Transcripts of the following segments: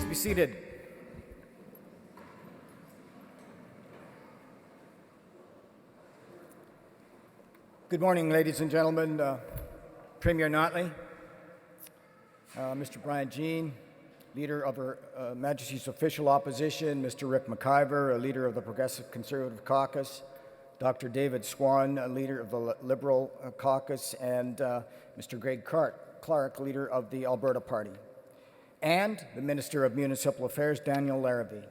Please be seated. Good morning, ladies and gentlemen. Premier Notley, Mr. Brian Jean, leader of Her Majesty's Official Opposition, Mr. Rick McIver, a leader of the Progressive Conservative Caucus, Dr. David Swan, a leader of the Liberal Caucus, and Mr. Greg Clark, leader of the Alberta Party, and the Minister of Municipal Affairs, Daniel Larrabee.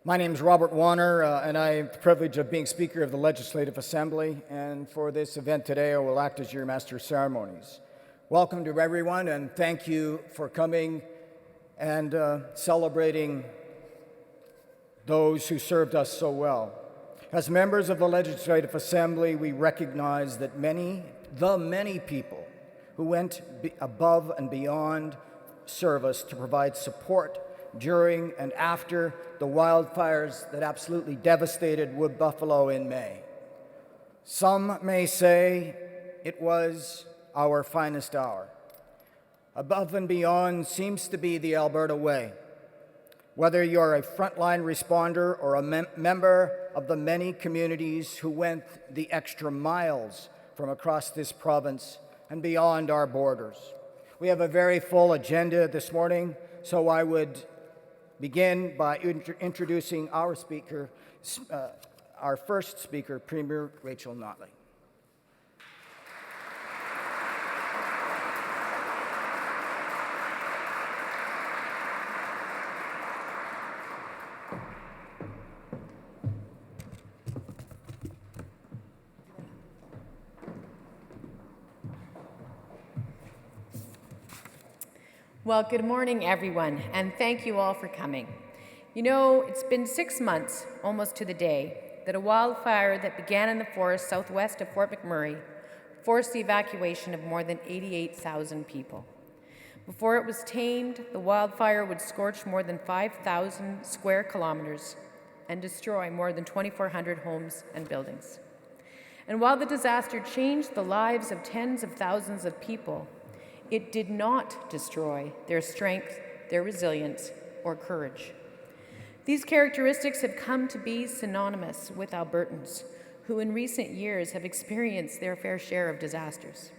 My name is Robert Warner, and I have the privilege of being Speaker of the Legislative Assembly, and for this event today, I will act as your Master of Ceremonies. Welcome to everyone, and thank you for coming and celebrating those who served us so well. As members of the Legislative Assembly, we recognize that the many people who went above and beyond service to provide support during and after the wildfires that absolutely devastated Wood Buffalo in May. Some may say it was our finest hour. Above and beyond seems to be the Alberta way. Whether you're a frontline responder or a member of the many communities who went the extra miles from across this province and beyond our borders. We have a very full agenda this morning, so I would begin by introducing our speaker, our first speaker, Premier Rachel Notley. Well, good morning, everyone, and thank you all for coming. You know, it's been 6 months, almost to the day, that a wildfire that began in the forest southwest of Fort McMurray forced the evacuation of more than 88,000 people. Before it was tamed, the wildfire would scorch more than 5,000 square kilometers and destroy more than 2,400 homes and buildings. And while the disaster changed the lives of tens of thousands of people, it did not destroy their strength, their resilience, or courage. These characteristics have come to be synonymous with Albertans, who in recent years have experienced their fair share of disasters.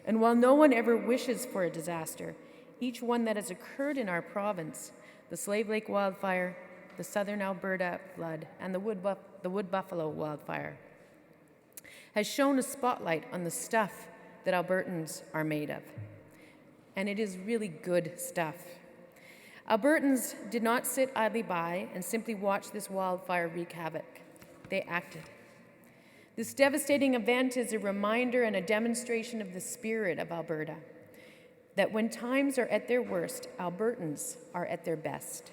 And while no one ever wishes for a disaster, each one that has occurred in our province, the Slave Lake wildfire, the Southern Alberta flood, and the Wood Buffalo wildfire, has shone a spotlight on the stuff that Albertans are made of. And it is really good stuff. Albertans did not sit idly by and simply watch this wildfire wreak havoc. They acted. This devastating event is a reminder and a demonstration of the spirit of Alberta, that when times are at their worst, Albertans are at their best.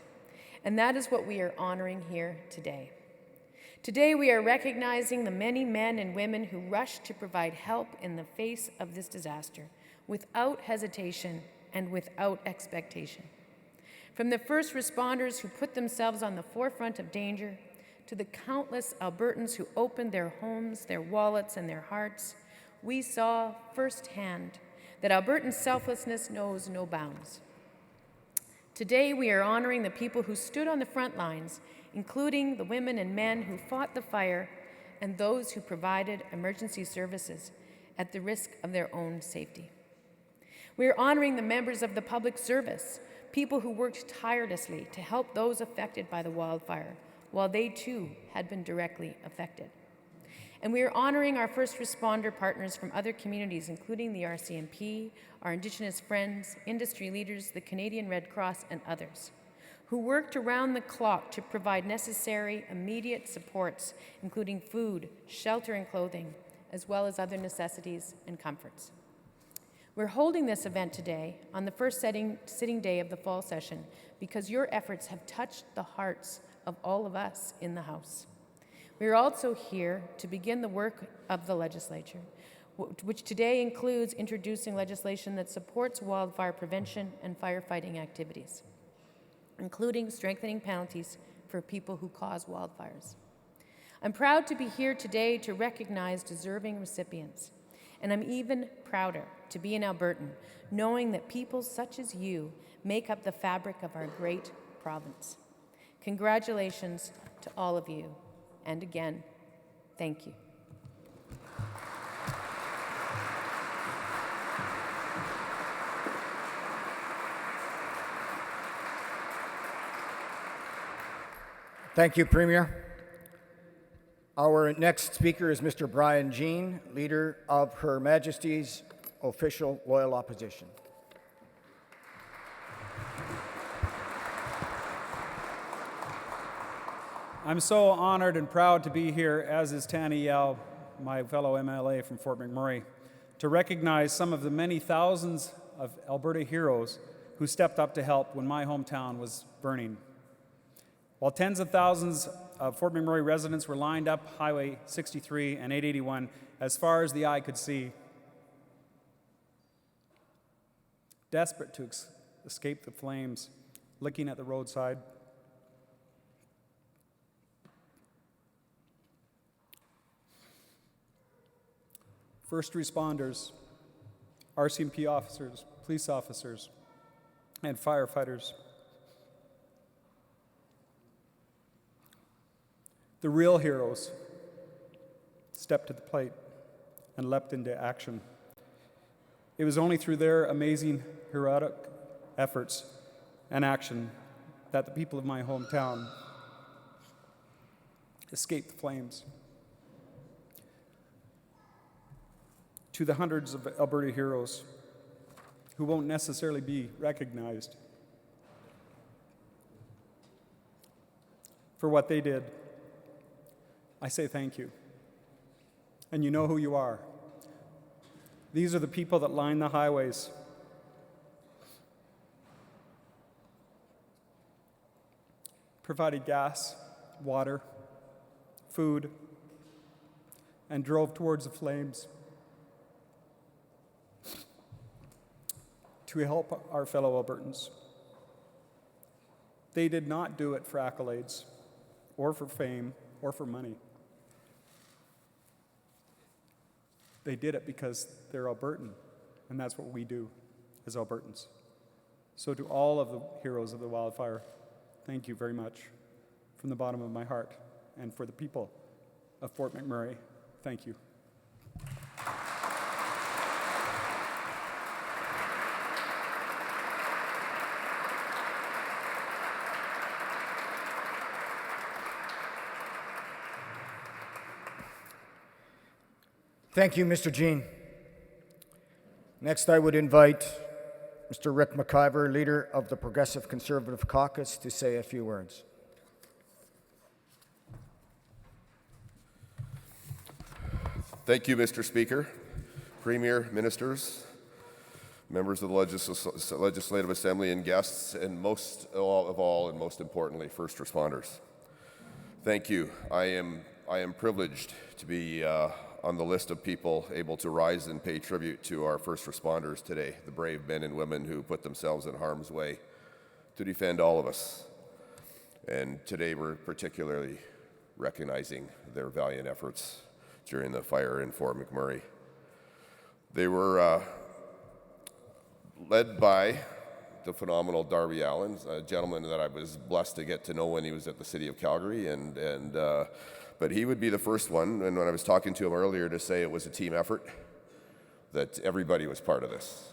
And that is what we are honoring here today. Today we are recognizing the many men and women who rushed to provide help in the face of this disaster, without hesitation and without expectation. From the first responders who put themselves on the forefront of danger, to the countless Albertans who opened their homes, their wallets, and their hearts, we saw firsthand that Albertan selflessness knows no bounds. Today, we are honoring the people who stood on the front lines, including the women and men who fought the fire and those who provided emergency services at the risk of their own safety. We are honoring the members of the public service, people who worked tirelessly to help those affected by the wildfire, while they too had been directly affected. And we are honoring our first responder partners from other communities, including the RCMP, our Indigenous friends, industry leaders, the Canadian Red Cross, and others, who worked around the clock to provide necessary immediate supports, including food, shelter, and clothing, as well as other necessities and comforts. We're holding this event today on the first sitting day of the fall session because your efforts have touched the hearts of all of us in the House. We are also here to begin the work of the legislature, which today includes introducing legislation that supports wildfire prevention and firefighting activities, including strengthening penalties for people who cause wildfires. I'm proud to be here today to recognize deserving recipients, and I'm even prouder to be an Albertan, knowing that people such as you make up the fabric of our great province. Congratulations to all of you, and again, thank you. Thank you, Premier. Our next speaker is Mr. Brian Jean, Leader of Her Majesty's Official Loyal Opposition. I'm so honored and proud to be here, as is Tanny Yao, my fellow MLA from Fort McMurray, to recognize some of the many thousands of Alberta heroes who stepped up to help when my hometown was burning. While tens of thousands of Fort McMurray residents were lined up Highway 63 and 881 as far as the eye could see, desperate to escape the flames, looking at the roadside. First responders, RCMP officers, police officers, and firefighters. The real heroes stepped to the plate and leapt into action. It was only through their amazing, heroic efforts and action that the people of my hometown escaped the flames. To the hundreds of Alberta heroes who won't necessarily be recognized for what they did, I say thank you. And you know who you are. These are the people that line the highways, provided gas, water, food, and drove towards the flames to help our fellow Albertans. They did not do it for accolades or for fame or for money. They did it because they're Albertan, and that's what we do as Albertans. So to all of the heroes of the wildfire, thank you very much from the bottom of my heart. And for the people of Fort McMurray, thank you. Thank you, Mr. Jean. Next, I would invite Mr. Rick McIver, Leader of the Progressive Conservative Caucus, to say a few words. Thank you, Mr. Speaker, Premier, Ministers, members of the Legislative Assembly, and guests, and most importantly, first responders. Thank you. I am privileged to be on the list of people able to rise and pay tribute to our first responders today, the brave men and women who put themselves in harm's way to defend all of us. And today we're particularly recognizing their valiant efforts during the fire in Fort McMurray. They were led by the phenomenal Darby Allen, a gentleman that I was blessed to get to know when he was at the City of Calgary, but he would be the first one, and when I was talking to him earlier, to say it was a team effort, that everybody was part of this,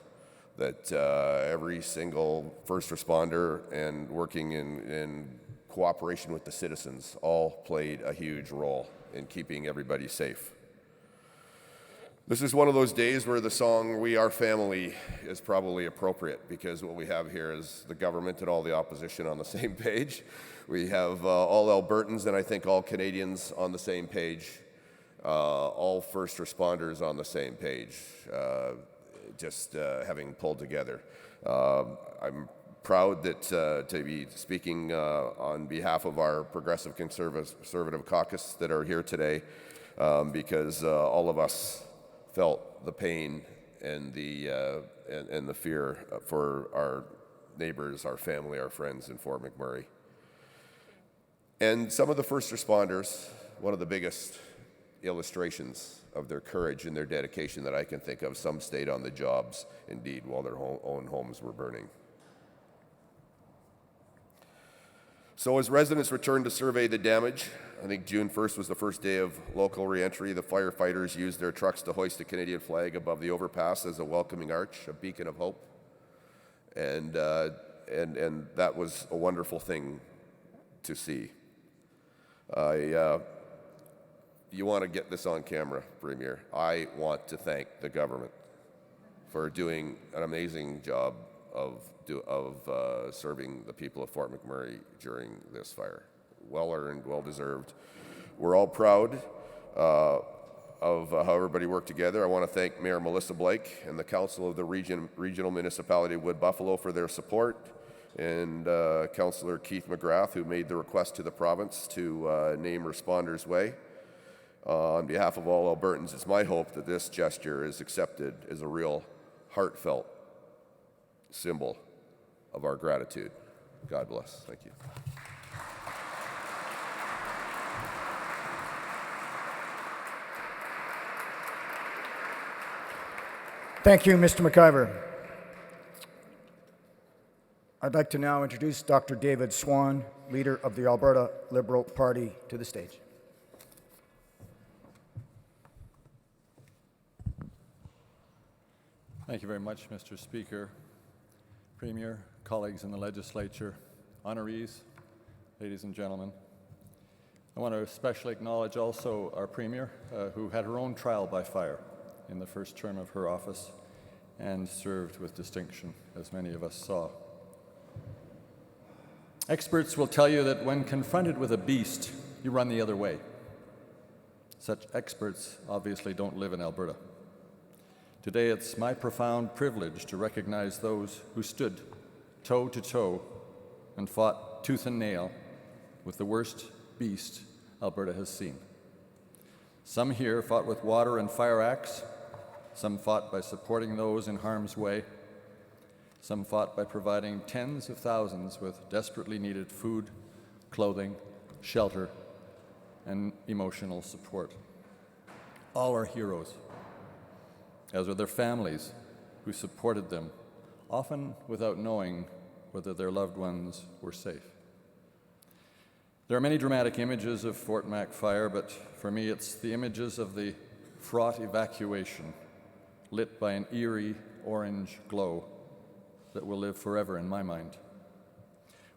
that every single first responder and working in cooperation with the citizens all played a huge role in keeping everybody safe. This is one of those days where the song "We Are Family" is probably appropriate, because what we have here is the government and all the opposition on the same page. We have all Albertans and I think all Canadians on the same page, all first responders on the same page, having pulled together. I'm proud that to be speaking on behalf of our Progressive Conservative Caucus that are here today, because all of us felt the pain and the fear for our neighbors, our family, our friends in Fort McMurray. And some of the first responders, one of the biggest illustrations of their courage and their dedication that I can think of. Some stayed on the jobs, indeed, while their own homes were burning. So as residents returned to survey the damage, I think June 1st was the first day of local reentry. The firefighters used their trucks to hoist a Canadian flag above the overpass as a welcoming arch, a beacon of hope. And that was a wonderful thing to see. You want to get this on camera, Premier. I want to thank the government for doing an amazing job of serving the people of Fort McMurray during this fire. Well earned, well deserved. We're all proud of how everybody worked together. I want to thank Mayor Melissa Blake and the Council of the Regional Municipality of Wood Buffalo for their support, and Councillor Keith McGrath, who made the request to the province to name Responders Way. On behalf of all Albertans, it's my hope that this gesture is accepted as a real heartfelt symbol of our gratitude. God bless. Thank you. Thank you, Mr. McIver. I'd like to now introduce Dr. David Swan, leader of the Alberta Liberal Party, to the stage. Thank you very much, Mr. Speaker, Premier, colleagues in the legislature, honorees, ladies and gentlemen. I want to especially acknowledge also our Premier, who had her own trial by fire in the first term of her office and served with distinction, as many of us saw. Experts will tell you that when confronted with a beast, you run the other way. Such experts obviously don't live in Alberta. Today, it's my profound privilege to recognize those who stood toe to toe and fought tooth and nail with the worst beast Alberta has seen. Some here fought with water and fire axe. Some fought by supporting those in harm's way. Some fought by providing tens of thousands with desperately needed food, clothing, shelter, and emotional support. All are heroes, as are their families who supported them, often without knowing whether their loved ones were safe. There are many dramatic images of Fort Mac fire, but for me it's the images of the fraught evacuation, lit by an eerie orange glow that will live forever in my mind.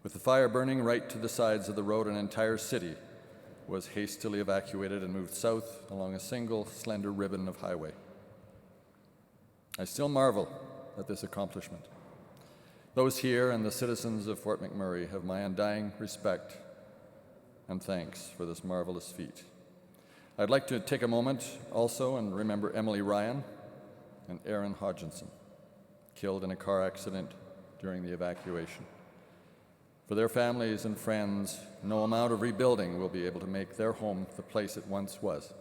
With the fire burning right to the sides of the road, an entire city was hastily evacuated and moved south along a single slender ribbon of highway. I still marvel at this accomplishment. Those here and the citizens of Fort McMurray have my undying respect and thanks for this marvelous feat. I'd like to take a moment also and remember Emily Ryan and Aaron Hodgkinson, killed in a car accident during the evacuation. For their families and friends, no amount of rebuilding will be able to make their home the place it once was.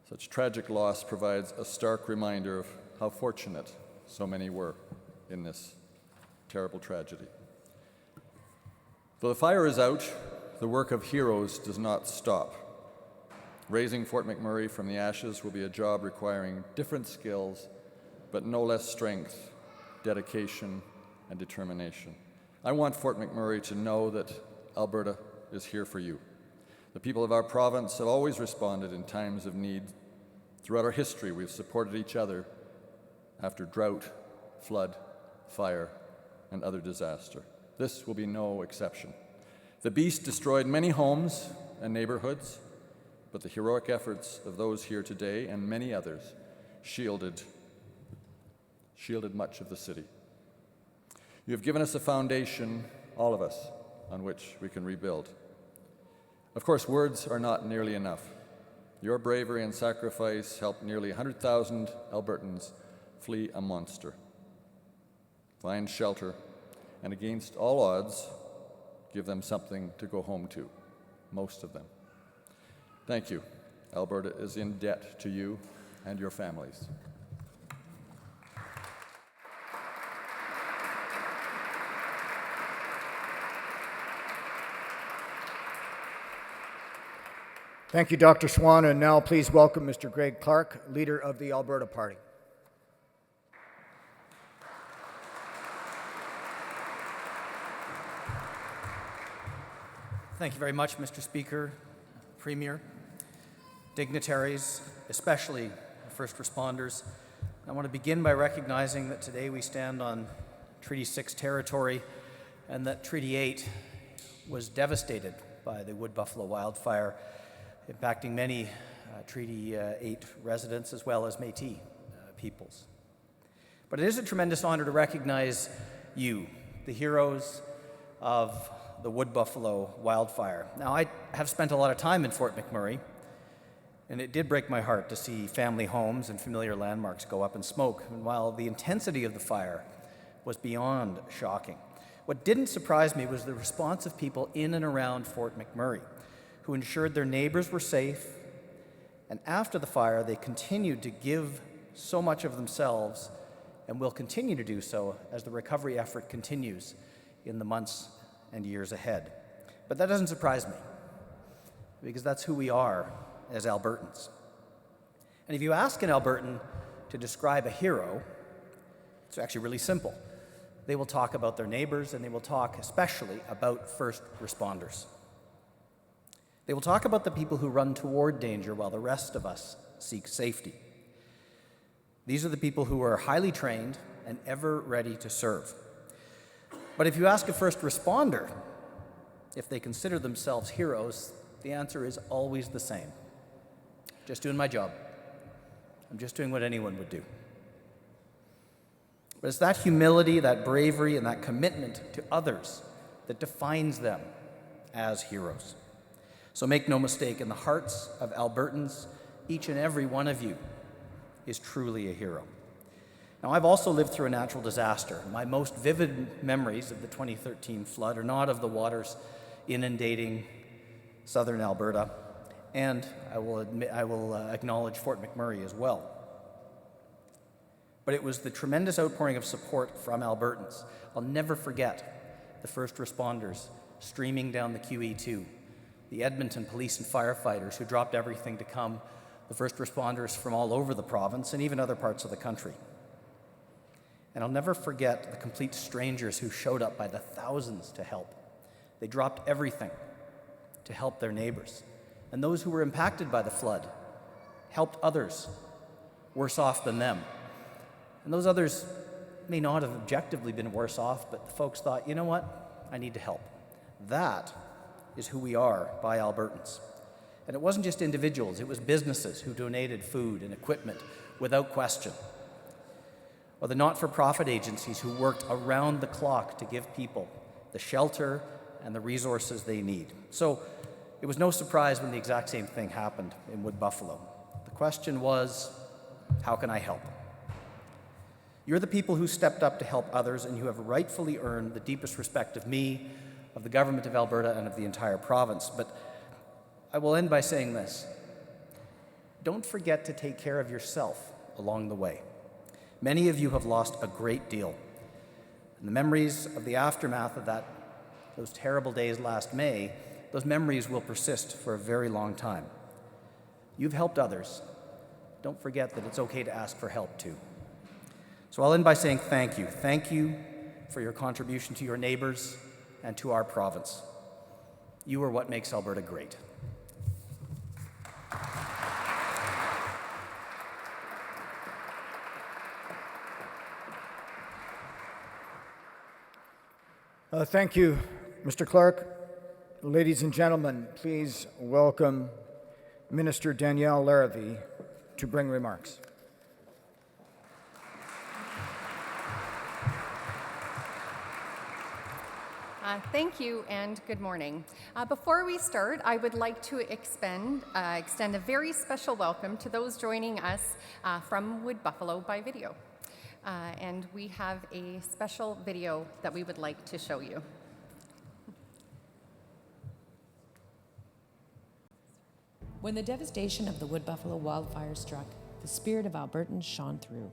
Such tragic loss provides a stark reminder of how fortunate so many were in this terrible tragedy. Though the fire is out, the work of heroes does not stop. Raising Fort McMurray from the ashes will be a job requiring different skills, but no less strength, dedication, and determination. I want Fort McMurray to know that Alberta is here for you. The people of our province have always responded in times of need. Throughout our history, we've supported each other after drought, flood, fire, and other disaster. This will be no exception. The beast destroyed many homes and neighborhoods, but the heroic efforts of those here today and many others shielded much of the city. You have given us a foundation, all of us, on which we can rebuild. Of course, words are not nearly enough. Your bravery and sacrifice helped nearly 100,000 Albertans flee a monster, find shelter, and against all odds, give them something to go home to, most of them. Thank you. Alberta is in debt to you and your families. Thank you, Dr. Swan, and now please welcome Mr. Greg Clark, leader of the Alberta Party. Thank you very much, Mr. Speaker, Premier, dignitaries, especially first responders. I want to begin by recognizing that today we stand on Treaty 6 territory and that Treaty 8 was devastated by the wood buffalo wildfire, impacting many Treaty 8 residents as well as Métis peoples. But it is a tremendous honor to recognize you, the heroes of the wood buffalo wildfire. Now, I have spent a lot of time in Fort McMurray, and it did break my heart to see family homes and familiar landmarks go up in smoke. And while the intensity of the fire was beyond shocking, what didn't surprise me was the response of people in and around Fort McMurray, who ensured their neighbors were safe, and after the fire, they continued to give so much of themselves and will continue to do so as the recovery effort continues in the months and years ahead. But that doesn't surprise me, because that's who we are as Albertans. And if you ask an Albertan to describe a hero, it's actually really simple. They will talk about their neighbors, and they will talk especially about first responders. They will talk about the people who run toward danger while the rest of us seek safety. These are the people who are highly trained and ever ready to serve. But if you ask a first responder if they consider themselves heroes, the answer is always the same. Just doing my job. I'm just doing what anyone would do. But it's that humility, that bravery, and that commitment to others that defines them as heroes. So make no mistake, in the hearts of Albertans, each and every one of you is truly a hero. Now, I've also lived through a natural disaster. My most vivid memories of the 2013 flood are not of the waters inundating southern Alberta, and I will acknowledge Fort McMurray as well. But it was the tremendous outpouring of support from Albertans. I'll never forget the first responders streaming down the QE2, the Edmonton police and firefighters who dropped everything to come, the first responders from all over the province and even other parts of the country. And I'll never forget the complete strangers who showed up by the thousands to help. They dropped everything to help their neighbors. And those who were impacted by the flood helped others worse off than them. And those others may not have objectively been worse off, but the folks thought, you know what? I need to help. That is who we are by Albertans. And it wasn't just individuals, it was businesses who donated food and equipment without question, or the not-for-profit agencies who worked around the clock to give people the shelter and the resources they need. So it was no surprise when the exact same thing happened in Wood Buffalo. The question was, how can I help? You're the people who stepped up to help others, and you have rightfully earned the deepest respect of me, of the government of Alberta, and of the entire province. But I will end by saying this. Don't forget to take care of yourself along the way. Many of you have lost a great deal. And the memories of the aftermath of those terrible days last May, those memories will persist for a very long time. You've helped others. Don't forget that it's okay to ask for help too. So I'll end by saying thank you. Thank you for your contribution to your neighbors and to our province. You are what makes Alberta great. Thank you, Mr. Clark. Ladies and gentlemen, please welcome Minister Danielle Larrivee to bring remarks. Thank you and good morning. Before we start, I would like to extend a very special welcome to those joining us from Wood Buffalo by video. And we have a special video that we would like to show you. When the devastation of the wood buffalo wildfire struck, the spirit of Albertans shone through.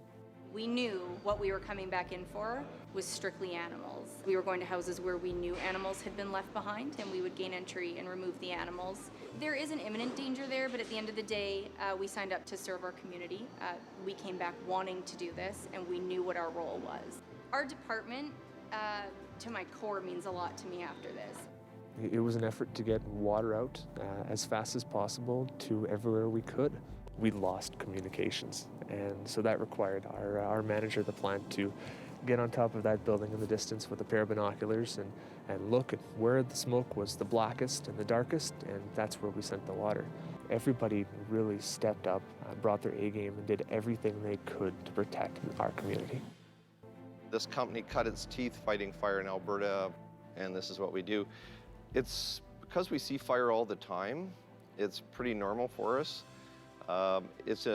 We knew what we were coming back in for was strictly animals. We were going to houses where we knew animals had been left behind, and we would gain entry and remove the animals. There is an imminent danger there, but at the end of the day, we signed up to serve our community. We came back wanting to do this, and we knew what our role was. Our department, to my core, means a lot to me after this. It was an effort to get water out as fast as possible to everywhere we could. We lost communications, and so that required our manager of the plant to get on top of that building in the distance with a pair of binoculars and look at where the smoke was the blackest and the darkest, and that's where we sent the water. Everybody really stepped up, brought their A game, and did everything they could to protect our community. This company cut its teeth fighting fire in Alberta, and this is what we do. It's because we see fire all the time, it's pretty normal for us. It's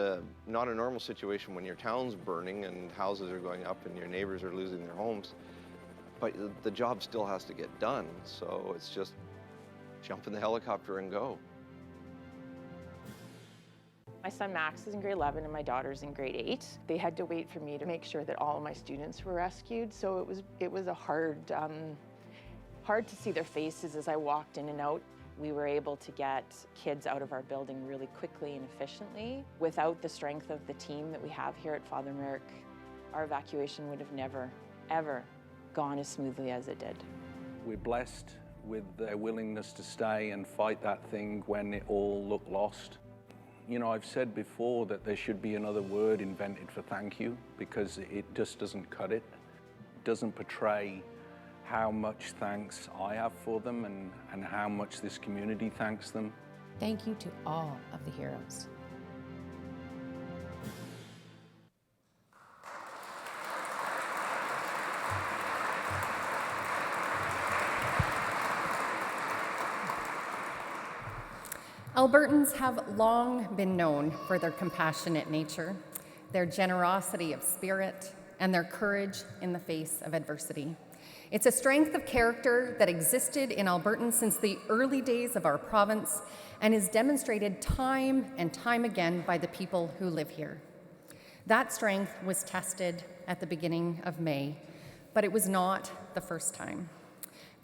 not a normal situation when your town's burning and houses are going up and your neighbors are losing their homes, but the job still has to get done, so it's just jump in the helicopter and go. My son Max is in grade 11 and my daughter's in grade 8. They had to wait for me to make sure that all of my students were rescued, so it was a hard to see their faces as I walked in and out. We were able to get kids out of our building really quickly and efficiently. Without the strength of the team that we have here at Father Merrick, our evacuation would have never, ever gone as smoothly as it did. We're blessed with their willingness to stay and fight that thing when it all looked lost. You know, I've said before that there should be another word invented for thank you, because it just doesn't cut it. It doesn't portray how much thanks I have for them and how much this community thanks them. Thank you to all of the heroes. Albertans have long been known for their compassionate nature, their generosity of spirit, and their courage in the face of adversity. It's a strength of character that existed in Albertans since the early days of our province and is demonstrated time and time again by the people who live here. That strength was tested at the beginning of May, but it was not the first time.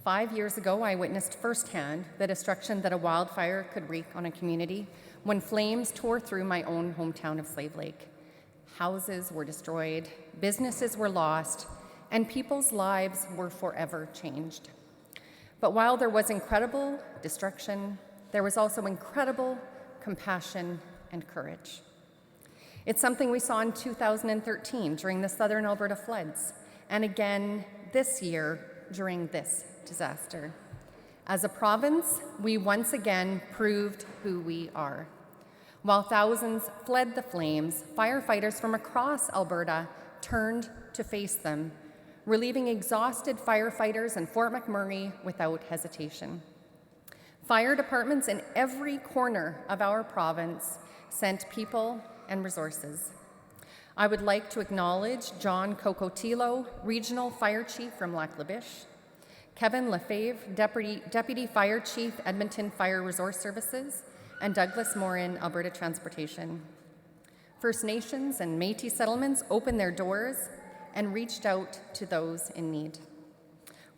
5 years ago, I witnessed firsthand the destruction that a wildfire could wreak on a community when flames tore through my own hometown of Slave Lake. Houses were destroyed, businesses were lost, and people's lives were forever changed. But while there was incredible destruction, there was also incredible compassion and courage. It's something we saw in 2013 during the Southern Alberta floods, and again this year during this disaster. As a province, we once again proved who we are. While thousands fled the flames, firefighters from across Alberta turned to face them, relieving exhausted firefighters in Fort McMurray without hesitation. Fire departments in every corner of our province sent people and resources. I would like to acknowledge John Cocotilo, Regional Fire Chief from Lac La Biche, Kevin Lefebvre, Deputy Fire Chief, Edmonton Fire Resource Services, and Douglas Morin, Alberta Transportation. First Nations and Métis settlements opened their doors and reached out to those in need.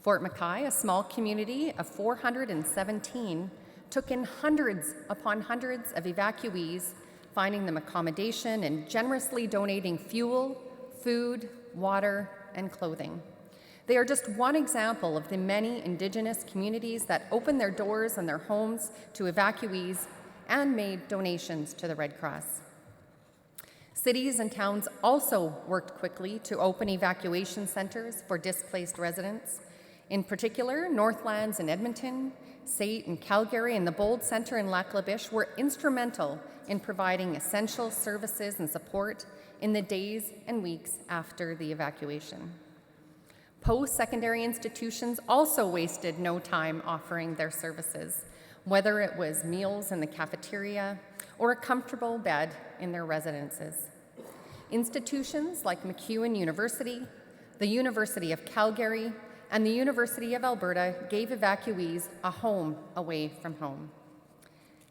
Fort Mackay, a small community of 417, took in hundreds upon hundreds of evacuees, finding them accommodation and generously donating fuel, food, water, and clothing. They are just one example of the many Indigenous communities that opened their doors and their homes to evacuees and made donations to the Red Cross. Cities and towns also worked quickly to open evacuation centers for displaced residents. In particular, Northlands in Edmonton, SAIT in Calgary, and the Bold Centre in Lac La Biche were instrumental in providing essential services and support in the days and weeks after the evacuation. Post-secondary institutions also wasted no time offering their services, whether it was meals in the cafeteria or a comfortable bed in their residences. Institutions like MacEwan University, the University of Calgary, and the University of Alberta gave evacuees a home away from home.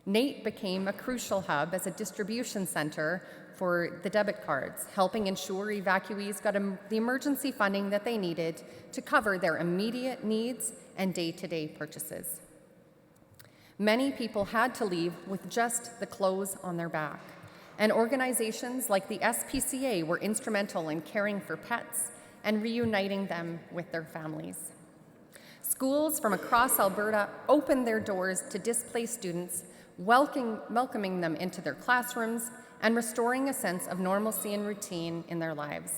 NATE became a crucial hub as a distribution center for the debit cards, helping ensure evacuees got the emergency funding that they needed to cover their immediate needs and day-to-day purchases. Many people had to leave with just the clothes on their back, and organizations like the SPCA were instrumental in caring for pets and reuniting them with their families. Schools from across Alberta opened their doors to displaced students, welcoming them into their classrooms and restoring a sense of normalcy and routine in their lives.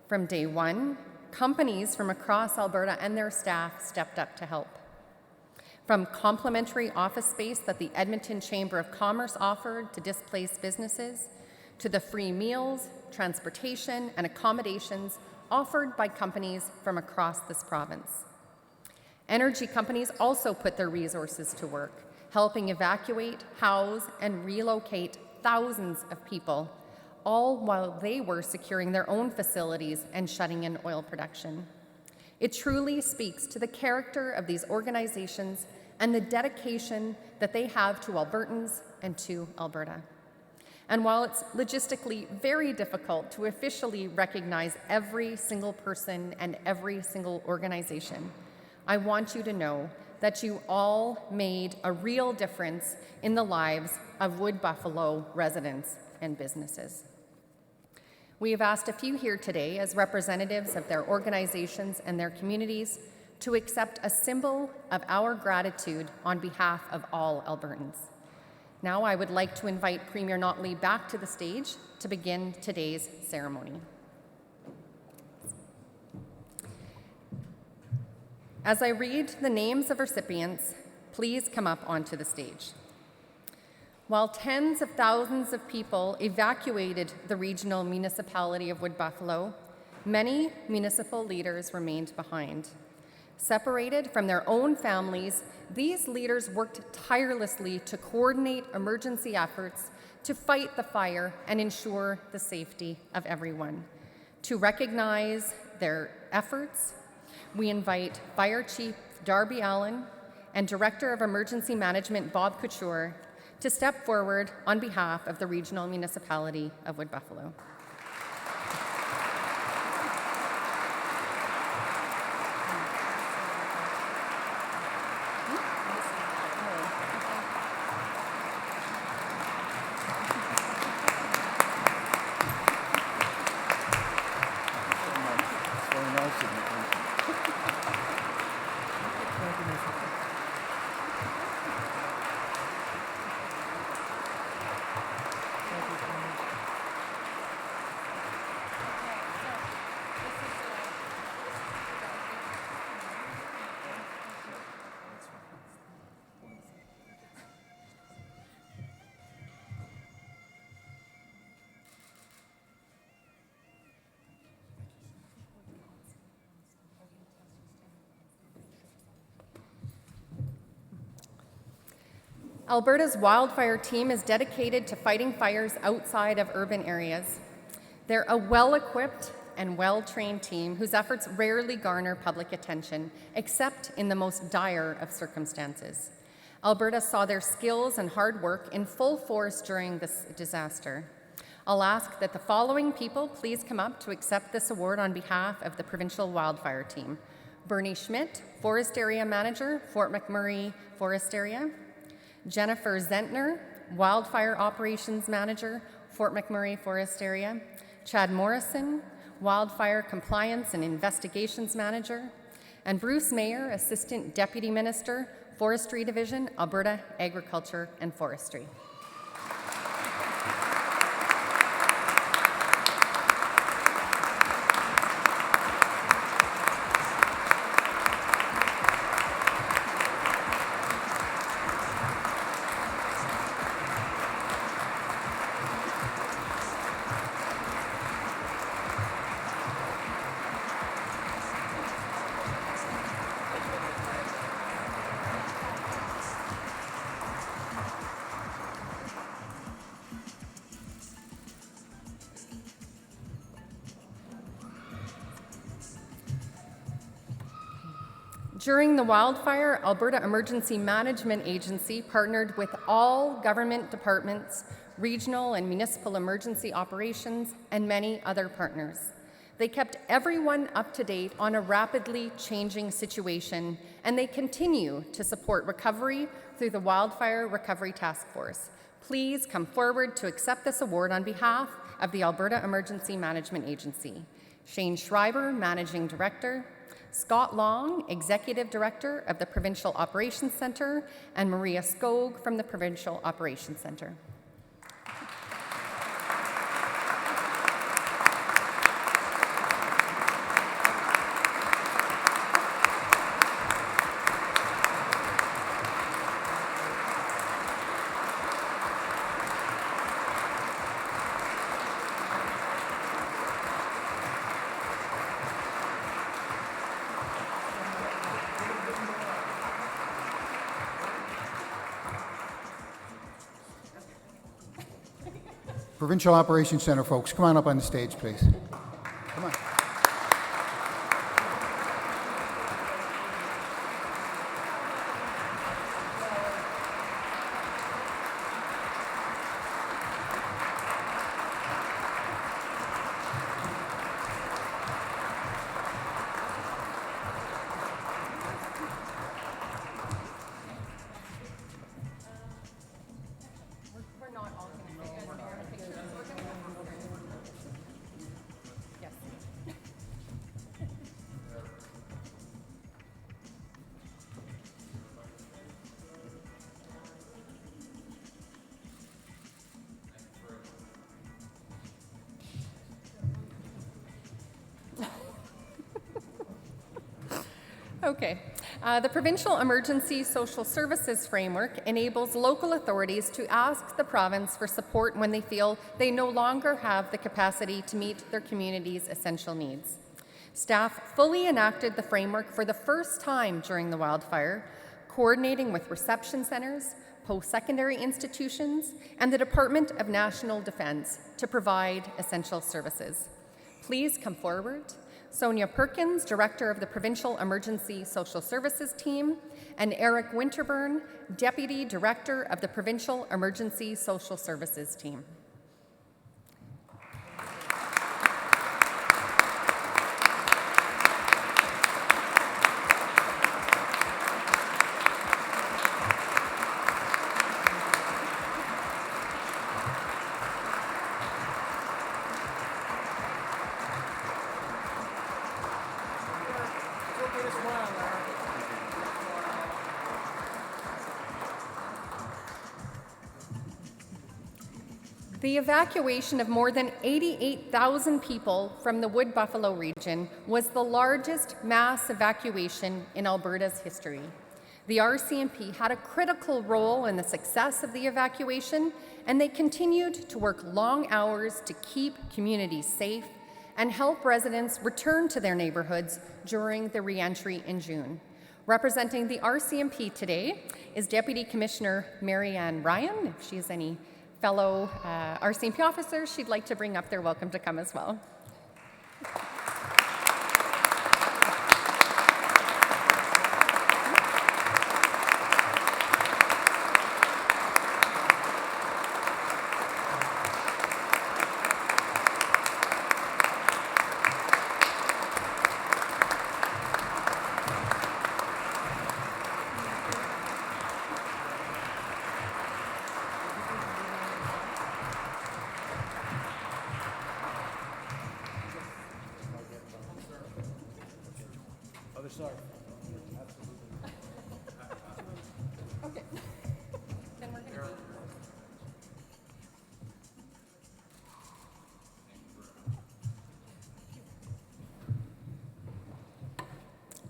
From day one, companies from across Alberta and their staff stepped up to help. From complimentary office space that the Edmonton Chamber of Commerce offered to displaced businesses, to the free meals, transportation, and accommodations offered by companies from across this province. Energy companies also put their resources to work, helping evacuate, house, and relocate thousands of people, all while they were securing their own facilities and shutting in oil production. It truly speaks to the character of these organizations and the dedication that they have to Albertans and to Alberta. And while it's logistically very difficult to officially recognize every single person and every single organization, I want you to know that you all made a real difference in the lives of Wood Buffalo residents and businesses. We have asked a few here today as representatives of their organizations and their communities to accept a symbol of our gratitude on behalf of all Albertans. Now I would like to invite Premier Notley back to the stage to begin today's ceremony. As I read the names of recipients, please come up onto the stage. While tens of thousands of people evacuated the regional municipality of Wood Buffalo, many municipal leaders remained behind. Separated from their own families, these leaders worked tirelessly to coordinate emergency efforts to fight the fire and ensure the safety of everyone. To recognize their efforts, we invite Fire Chief Darby Allen and Director of Emergency Management Bob Couture to step forward on behalf of the regional municipality of Wood Buffalo. Alberta's Wildfire team is dedicated to fighting fires outside of urban areas. They're a well-equipped and well-trained team whose efforts rarely garner public attention, except in the most dire of circumstances. Alberta saw their skills and hard work in full force during this disaster. I'll ask that the following people please come up to accept this award on behalf of the Provincial Wildfire team. Bernie Schmidt, Forest Area Manager, Fort McMurray Forest Area. Jennifer Zentner, Wildfire Operations Manager, Fort McMurray Forest Area. Chad Morrison, Wildfire Compliance and Investigations Manager. And Bruce Mayer, Assistant Deputy Minister, Forestry Division, Alberta Agriculture and Forestry. During the wildfire, Alberta Emergency Management Agency partnered with all government departments, regional and municipal emergency operations, and many other partners. They kept everyone up to date on a rapidly changing situation, and they continue to support recovery through the Wildfire Recovery Task Force. Please come forward to accept this award on behalf of the Alberta Emergency Management Agency. Shane Schreiber, Managing Director, Scott Long, Executive Director of the Provincial Operations Centre, and Maria Skog from the Provincial Operations Centre. Provincial Operations Center folks, come on up on the stage, please. Come on. Okay. The Provincial Emergency Social Services Framework enables local authorities to ask the province for support when they feel they no longer have the capacity to meet their community's essential needs. Staff fully enacted the framework for the first time during the wildfire, coordinating with reception centres, post-secondary institutions, and the Department of National Defence to provide essential services. Please come forward. Sonia Perkins, Director of the Provincial Emergency Social Services Team, and Eric Winterburn, Deputy Director of the Provincial Emergency Social Services Team. The evacuation of more than 88,000 people from the Wood Buffalo region was the largest mass evacuation in Alberta's history. The RCMP had a critical role in the success of the evacuation, and they continued to work long hours to keep communities safe and help residents return to their neighborhoods during the re-entry in June. Representing the RCMP today is Deputy Commissioner Marianne Ryan. If she has any fellow RCMP officers she'd like to bring up, they're welcome to come as well. Okay. Then we're going to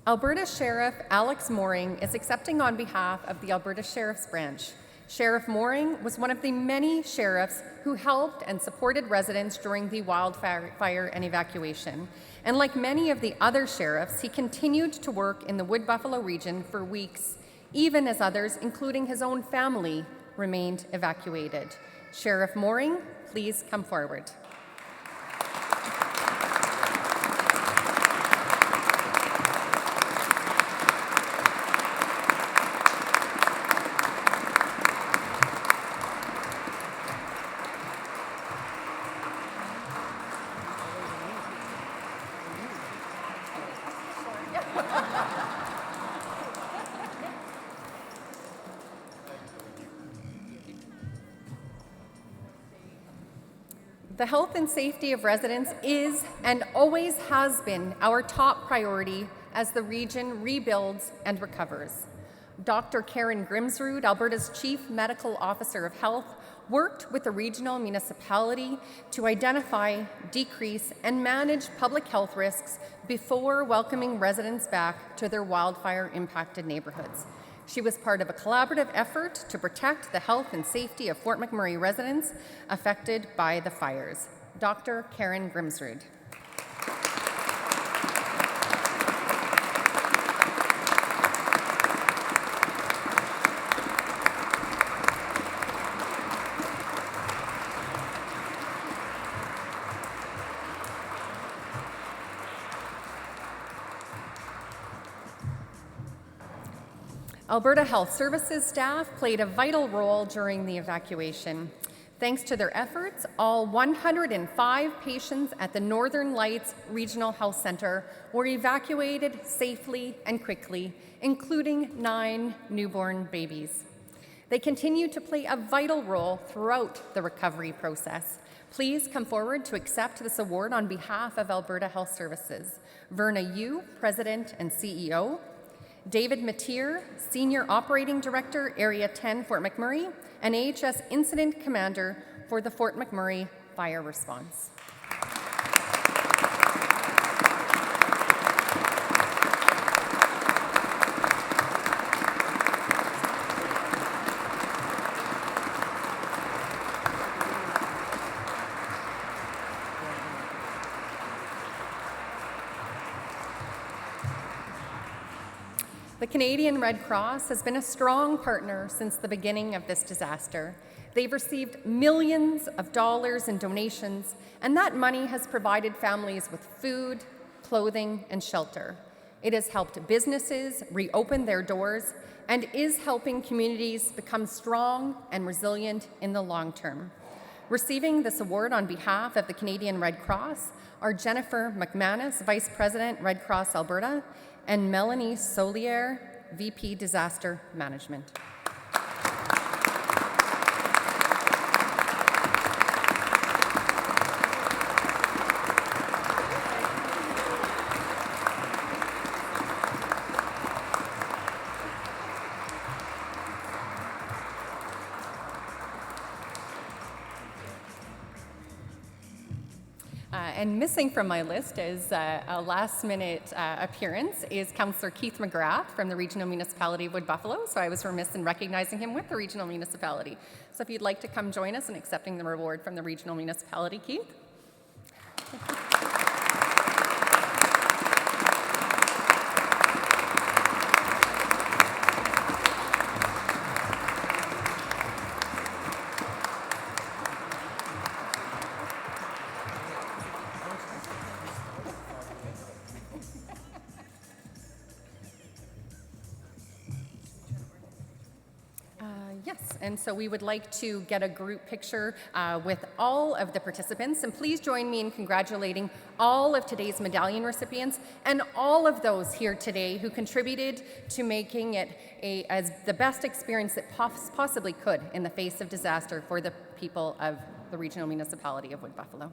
Alberta Sheriff Alex Mooring is accepting on behalf of the Alberta Sheriff's Branch. Sheriff Mooring was one of the many sheriffs who helped and supported residents during the wildfire and evacuation. And like many of the other sheriffs, he continued to work in the Wood Buffalo region for weeks, even as others, including his own family, remained evacuated. Sheriff Mooring, please come forward. The health and safety of residents is and always has been our top priority as the region rebuilds and recovers. Dr. Karen Grimsrud, Alberta's Chief Medical Officer of Health, worked with the regional municipality to identify, decrease, and manage public health risks before welcoming residents back to their wildfire-impacted neighborhoods. She was part of a collaborative effort to protect the health and safety of Fort McMurray residents affected by the fires. Dr. Karen Grimsrud. Alberta Health Services staff played a vital role during the evacuation. Thanks to their efforts, all 105 patients at the Northern Lights Regional Health Centre were evacuated safely and quickly, including 9 newborn babies. They continue to play a vital role throughout the recovery process. Please come forward to accept this award on behalf of Alberta Health Services. Verna Yu, President and CEO, David Mateer, Senior Operating Director, Area 10, Fort McMurray, and AHS Incident Commander for the Fort McMurray Fire Response. The Canadian Red Cross has been a strong partner since the beginning of this disaster. They've received millions of dollars in donations, and that money has provided families with food, clothing, and shelter. It has helped businesses reopen their doors and is helping communities become strong and resilient in the long term. Receiving this award on behalf of the Canadian Red Cross are Jennifer McManus, Vice President, Red Cross Alberta, and Melanie Solier, VP Disaster Management. And missing from my list as a last-minute appearance is Councillor Keith McGrath from the Regional Municipality of Wood Buffalo, so I was remiss in recognizing him with the Regional Municipality. So if you'd like to come join us in accepting the reward from the Regional Municipality, Keith. Yes, and so we would like to get a group picture with all of the participants, and please join me in congratulating all of today's medallion recipients and all of those here today who contributed to making it as the best experience that possibly could in the face of disaster for the people of the Regional Municipality of Wood Buffalo.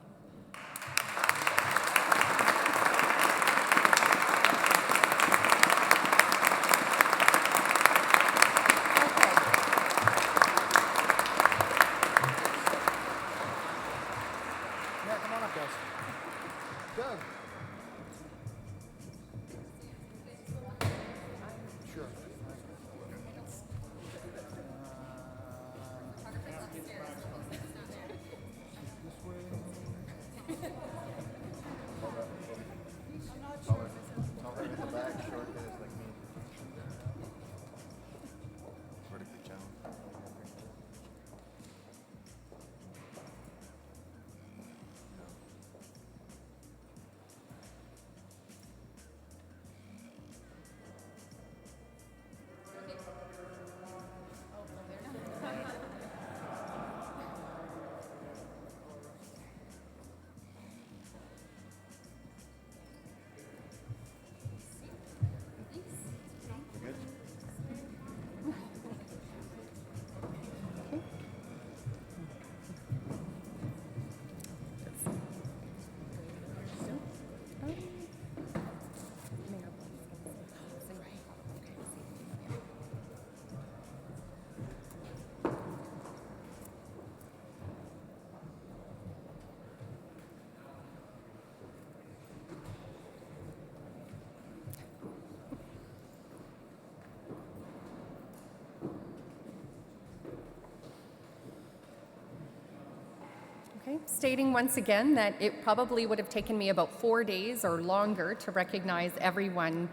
Okay. Stating once again that it probably would have taken me about 4 days or longer to recognize everyone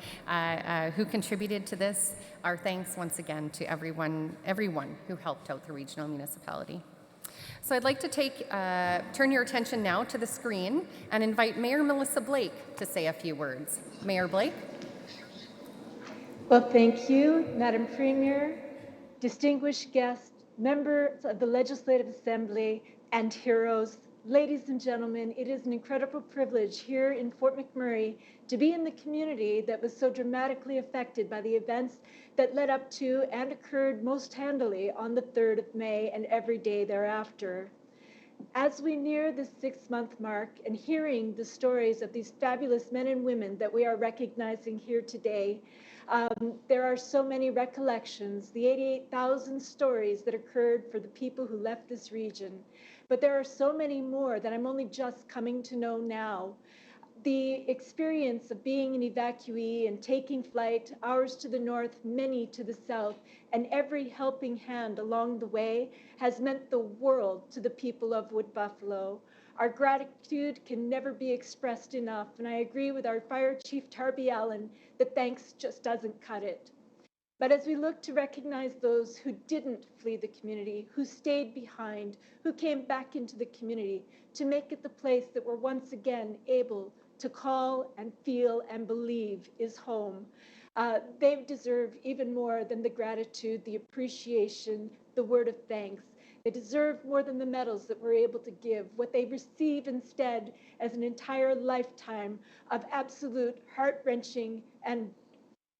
who contributed to this. Our thanks once again to everyone who helped out the regional municipality. So I'd like to turn your attention now to the screen and invite Mayor Melissa Blake to say a few words. Mayor Blake. Well, thank you, Madam Premier, distinguished guests, members of the Legislative Assembly, and heroes. Ladies and gentlemen, it is an incredible privilege here in Fort McMurray to be in the community that was so dramatically affected by the events that led up to and occurred most handily on the 3rd of May and every day thereafter. As we near the 6-month mark and hearing the stories of these fabulous men and women that we are recognizing here today, there are so many recollections, the 88,000 stories that occurred for the people who left this region. But there are so many more that I'm only just coming to know now. The experience of being an evacuee and taking flight, hours to the north, many to the south, and every helping hand along the way has meant the world to the people of Wood Buffalo. Our gratitude can never be expressed enough, and I agree with our Fire Chief Darby Allen that thanks just doesn't cut it. But as we look to recognize those who didn't flee the community, who stayed behind, who came back into the community to make it the place that we're once again able to call and feel and believe is home, they deserve even more than the gratitude, the appreciation, the word of thanks. They deserve more than the medals that we're able to give. What they receive instead as an entire lifetime of absolute heart-wrenching and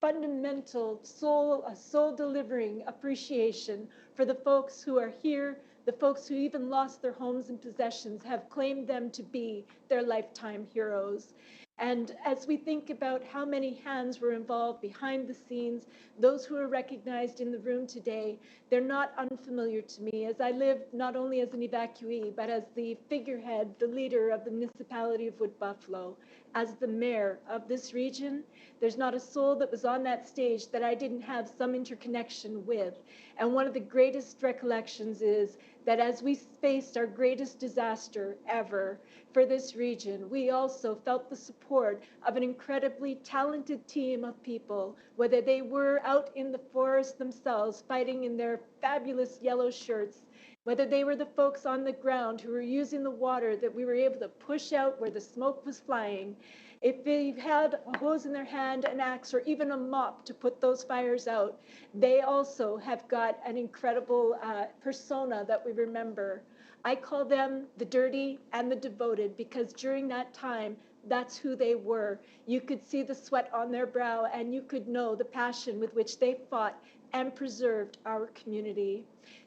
fundamental soul-delivering appreciation for the folks who are here, the folks who even lost their homes and possessions have claimed them to be their lifetime heroes. And as we think about how many hands were involved behind the scenes, those who are recognized in the room today, they're not unfamiliar to me, as I lived not only as an evacuee, but as the figurehead, the leader of the municipality of Wood Buffalo, as the mayor of this region. There's not a soul that was on that stage that I didn't have some interconnection with. And one of the greatest recollections is that as we faced our greatest disaster ever for this region, we also felt the support of an incredibly talented team of people, whether they were out in the forest themselves fighting in their fabulous yellow shirts, whether they were the folks on the ground who were using the water that we were able to push out where the smoke was flying. If they had a hose in their hand, an axe, or even a mop to put those fires out, they also have got an incredible persona that we remember. I call them the dirty and the devoted because during that time, that's who they were. You could see the sweat on their brow and you could know the passion with which they fought and preserved our community.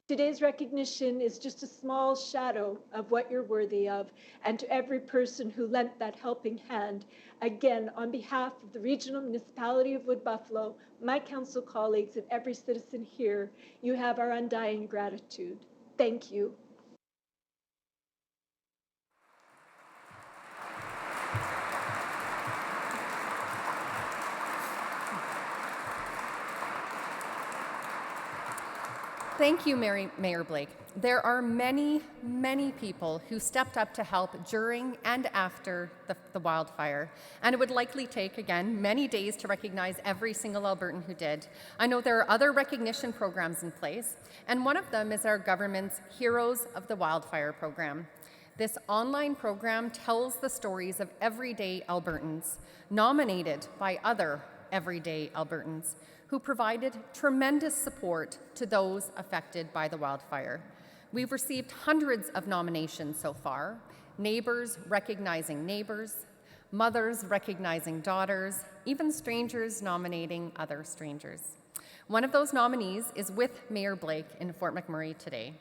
Today's recognition is just a small shadow of what you're worthy of, and to every person who lent that helping hand, again, on behalf of the Regional Municipality of Wood Buffalo, my council colleagues, and every citizen here, you have our undying gratitude. Thank you. Thank you, Mayor Blake. There are many, many people who stepped up to help during and after the wildfire, and it would likely take, again, many days to recognize every single Albertan who did. I know there are other recognition programs in place, and one of them is our government's Heroes of the Wildfire program. This online program tells the stories of everyday Albertans, nominated by other everyday Albertans, who provided tremendous support to those affected by the wildfire. We've received hundreds of nominations so far, neighbors recognizing neighbors, mothers recognizing daughters, even strangers nominating other strangers. One of those nominees is with Mayor Blake in Fort McMurray today.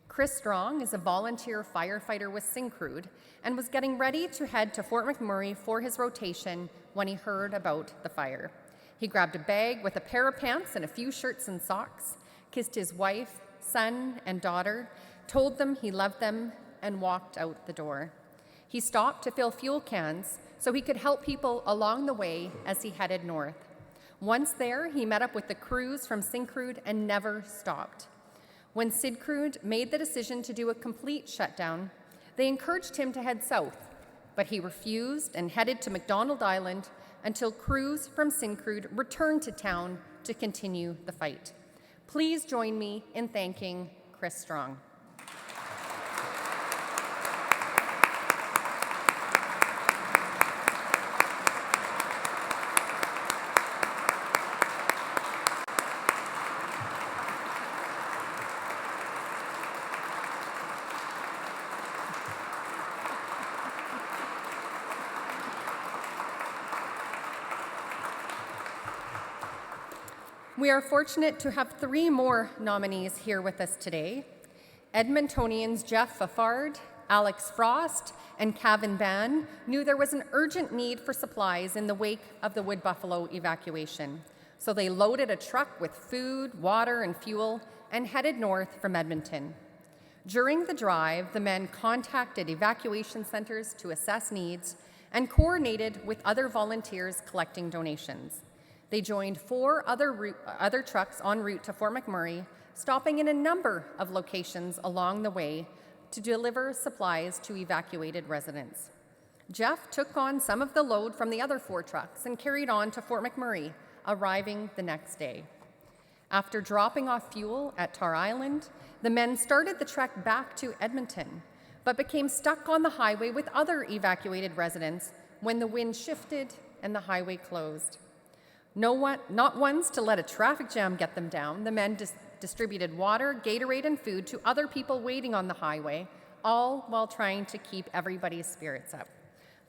Chris Strong is a volunteer firefighter with Syncrude and was getting ready to head to Fort McMurray for his rotation when he heard about the fire. He grabbed a bag with a pair of pants and a few shirts and socks, kissed his wife, son, and daughter, told them he loved them, and walked out the door. He stopped to fill fuel cans so he could help people along the way as he headed north. Once there, he met up with the crews from Syncrude and never stopped. When Syncrude made the decision to do a complete shutdown, They encouraged him to head south, but he refused and headed to McDonald Island until crews from Syncrude returned to town to continue the fight. Please join me in thanking Chris Strong. We are fortunate to have 3 more nominees here with us today. Edmontonians Jeff Fafard, Alex Frost, and Cavan Ban knew there was an urgent need for supplies in the wake of the Wood Buffalo evacuation. So they loaded a truck with food, water, and fuel and headed north from Edmonton. During the drive, the men contacted evacuation centers to assess needs and coordinated with other volunteers collecting donations. They joined 4 other trucks en route to Fort McMurray, stopping in a number of locations along the way to deliver supplies to evacuated residents. Jeff took on some of the load from the other 4 trucks and carried on to Fort McMurray, arriving the next day. After dropping off fuel at Tar Island, the men started the trek back to Edmonton, but became stuck on the highway with other evacuated residents when the wind shifted and the highway closed. Not once to let a traffic jam get them down, the men distributed water, Gatorade, and food to other people waiting on the highway, all while trying to keep everybody's spirits up.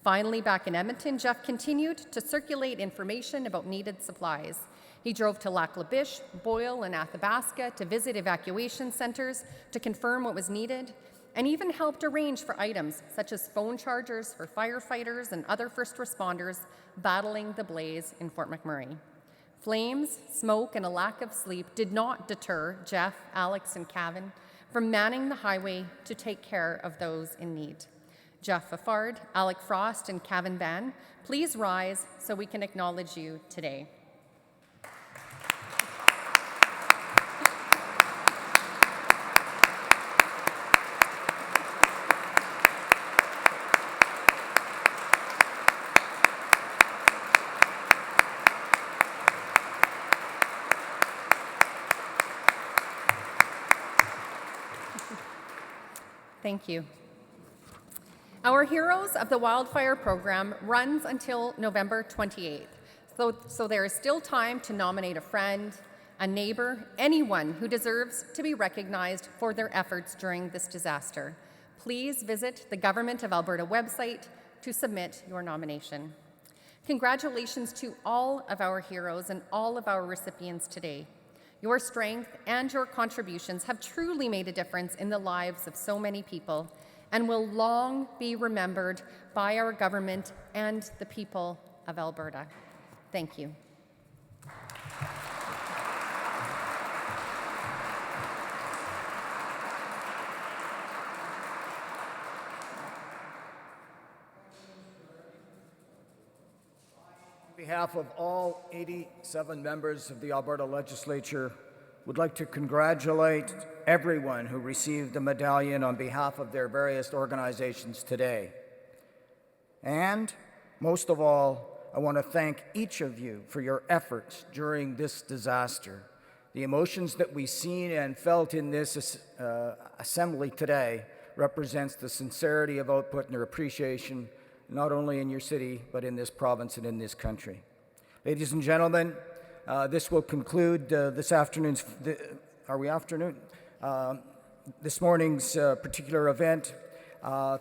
Finally, back in Edmonton, Jeff continued to circulate information about needed supplies. He drove to Lac La Biche, Boyle, and Athabasca to visit evacuation centers to confirm what was needed, and even helped arrange for items such as phone chargers for firefighters and other first responders battling the blaze in Fort McMurray. Flames, smoke, and a lack of sleep did not deter Jeff, Alex, and Cavan from manning the highway to take care of those in need. Jeff Fafard, Alec Frost, and Cavan Ban, please rise so we can acknowledge you today. Thank you. Our Heroes of the Wildfire program runs until November 28th, so there is still time to nominate a friend, a neighbor, anyone who deserves to be recognized for their efforts during this disaster. Please visit the Government of Alberta website to submit your nomination. Congratulations to all of our heroes and all of our recipients today. Your strength and your contributions have truly made a difference in the lives of so many people and will long be remembered by our government and the people of Alberta. Thank you. On behalf of all 87 members of the Alberta Legislature, would like to congratulate everyone who received a medallion on behalf of their various organizations today. And most of all, I want to thank each of you for your efforts during this disaster. The emotions that we've seen and felt in this assembly today represents the sincerity of output and your appreciation, not only in your city, but in this province and in this country. Ladies and gentlemen, this will conclude this morning's particular event.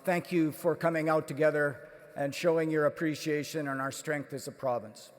Thank you for coming out together and showing your appreciation and our strength as a province.